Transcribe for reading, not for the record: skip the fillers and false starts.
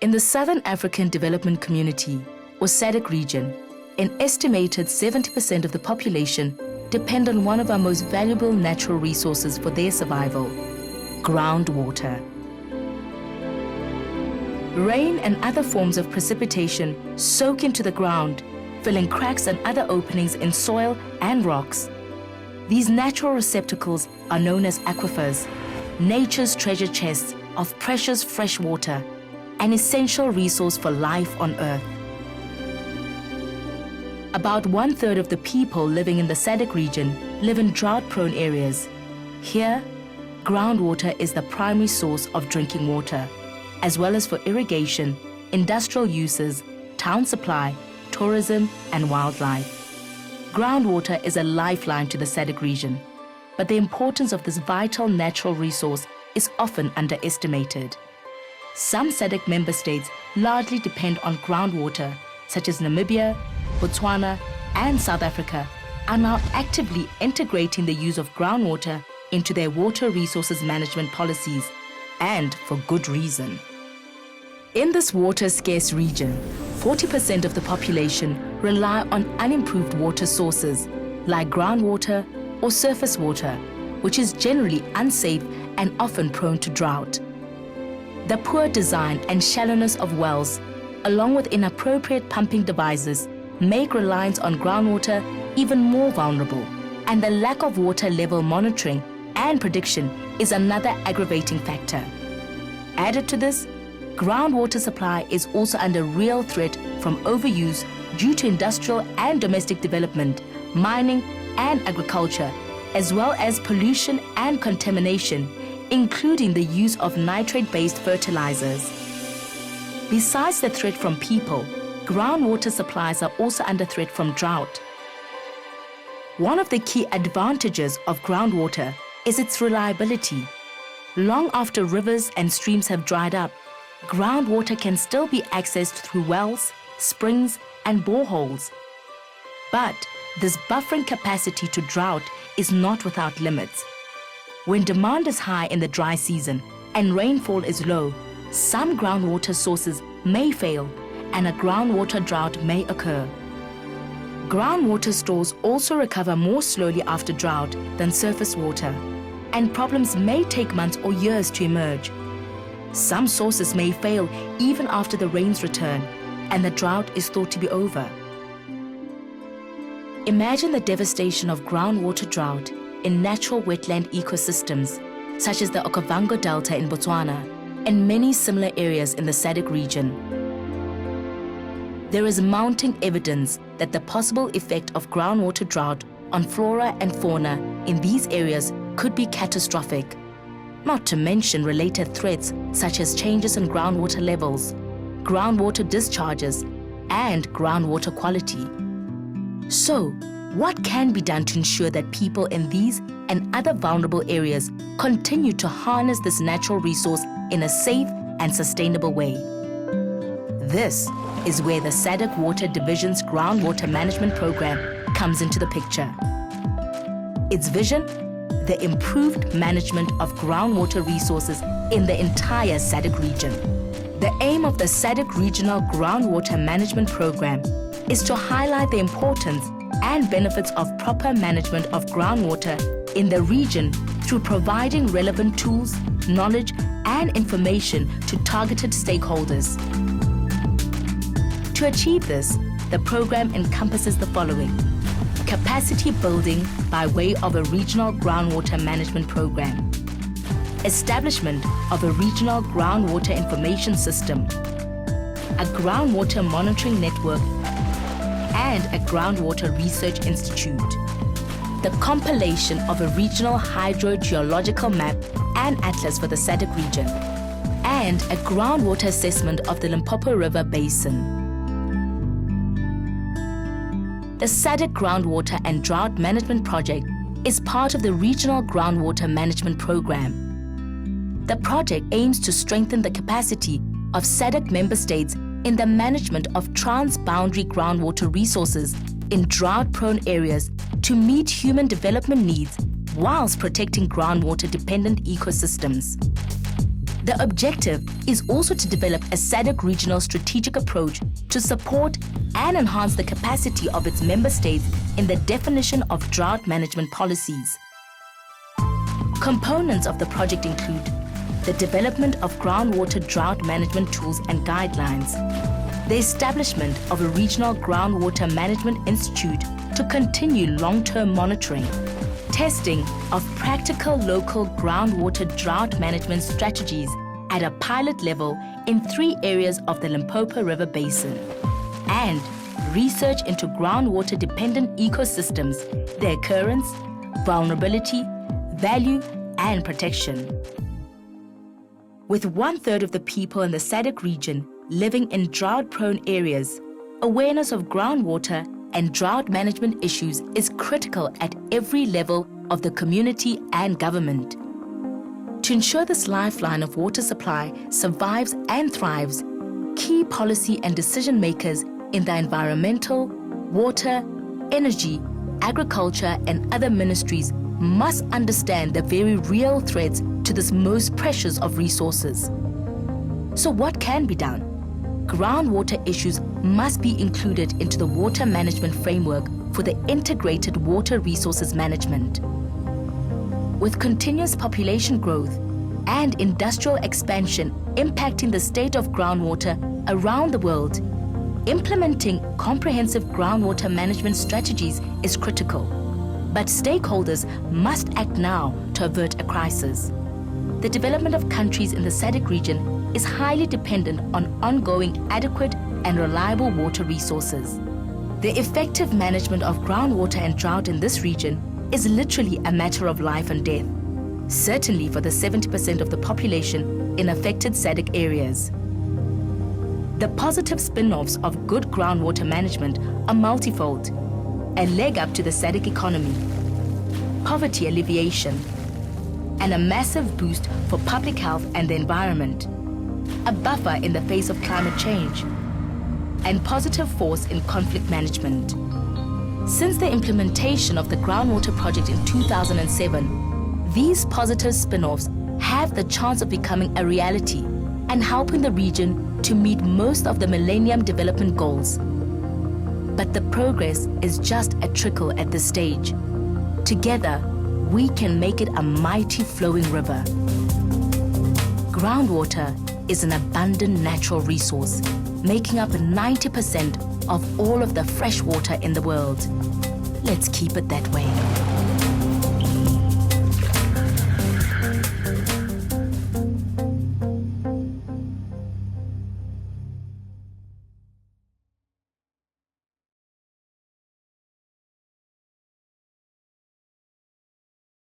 In the Southern African Development Community, or SADC region, an estimated 70% of the population depend on one of our most valuable natural resources for their survival: groundwater. Rain and other forms of precipitation soak into the ground, filling cracks and other openings in soil and rocks. These natural receptacles are known as aquifers, nature's treasure chests of precious fresh water, an essential resource for life on Earth. About 1/3 of the people living in the SADC region live in drought-prone areas. Here, groundwater is the primary source of drinking water, as well as for irrigation, industrial uses, town supply, tourism, and wildlife. Groundwater is a lifeline to the SADC region, but the importance of this vital natural resource is often underestimated. Some SADC member states largely depend on groundwater, such as Namibia, Botswana, and South Africa, are now actively integrating the use of groundwater into their water resources management policies, and for good reason. In this water-scarce region, 40% of the population rely on unimproved water sources like groundwater or surface water, which is generally unsafe and often prone to drought. The poor design and shallowness of wells, along with inappropriate pumping devices, make reliance on groundwater even more vulnerable, and the lack of water level monitoring and prediction is another aggravating factor. Added to this, groundwater supply is also under real threat from overuse due to industrial and domestic development, mining and agriculture, as well as pollution and contamination, including the use of nitrate-based fertilizers. Besides the threat from people, groundwater supplies are also under threat from drought. One of the key advantages of groundwater is its reliability. Long after rivers and streams have dried up, groundwater can still be accessed through wells, springs, and boreholes. But this buffering capacity to drought is not without limits. When demand is high in the dry season and rainfall is low, some groundwater sources may fail and a groundwater drought may occur. Groundwater stores also recover more slowly after drought than surface water, and problems may take months or years to emerge. Some sources may fail even after the rains return and the drought is thought to be over. Imagine the devastation of groundwater drought in natural wetland ecosystems, such as the Okavango Delta in Botswana and many similar areas in the SADC region. There is mounting evidence that the possible effect of groundwater drought on flora and fauna in these areas could be catastrophic, not to mention related threats such as changes in groundwater levels, groundwater discharges, and groundwater quality. So, what can be done to ensure that people in these and other vulnerable areas continue to harness this natural resource in a safe and sustainable way? This is where the SADC Water Division's Groundwater Management Program comes into the picture. Its vision: the improved management of groundwater resources in the entire SADC region. The aim of the SADC Regional Groundwater Management Program is to highlight the importance and benefits of proper management of groundwater in the region through providing relevant tools, knowledge, and information to targeted stakeholders. To achieve this, the program encompasses the following: capacity building by way of a regional groundwater management program, establishment of a regional groundwater information system, a groundwater monitoring network, and a groundwater research institute, the compilation of a regional hydrogeological map and atlas for the SADC region, and a groundwater assessment of the Limpopo River Basin. The SADC Groundwater and Drought Management Project is part of the Regional Groundwater Management Program. The project aims to strengthen the capacity of SADC member states in the management of transboundary groundwater resources in drought-prone areas to meet human development needs whilst protecting groundwater-dependent ecosystems. The objective is also to develop a SADC regional strategic approach to support and enhance the capacity of its member states in the definition of drought management policies. Components of the project include the development of groundwater drought management tools and guidelines, the establishment of a regional groundwater management institute to continue long-term monitoring, testing of practical local groundwater drought management strategies at a pilot level in 3 areas of the Limpopo River Basin, and research into groundwater-dependent ecosystems, their occurrence, vulnerability, value, and protection. With 1/3 of the people in the SADC region living in drought-prone areas, awareness of groundwater and drought management issues is critical at every level of the community and government. To ensure this lifeline of water supply survives and thrives, key policy and decision makers in the environmental, water, energy, agriculture, and other ministries must understand the very real threats to this most precious of resources. So what can be done? Groundwater issues must be included into the water management framework for the integrated water resources management. With continuous population growth and industrial expansion impacting the state of groundwater around the world, implementing comprehensive groundwater management strategies is critical. But stakeholders must act now to avert a crisis. The development of countries in the SADC region is highly dependent on ongoing adequate and reliable water resources. The effective management of groundwater and drought in this region is literally a matter of life and death, certainly for the 70% of the population in affected SADC areas. The positive spin-offs of good groundwater management are multifold: a leg up to the SADC economy, poverty alleviation, and a massive boost for public health and the environment, a buffer in the face of climate change, and positive force in conflict management. Since the implementation of the Groundwater project in 2007, these positive spin-offs have the chance of becoming a reality and helping the region to meet most of the Millennium Development Goals. But the progress is just a trickle at this stage. Together, we can make it a mighty flowing river. Groundwater is an abundant natural resource, making up 90% of all of the fresh water in the world. Let's keep it that way.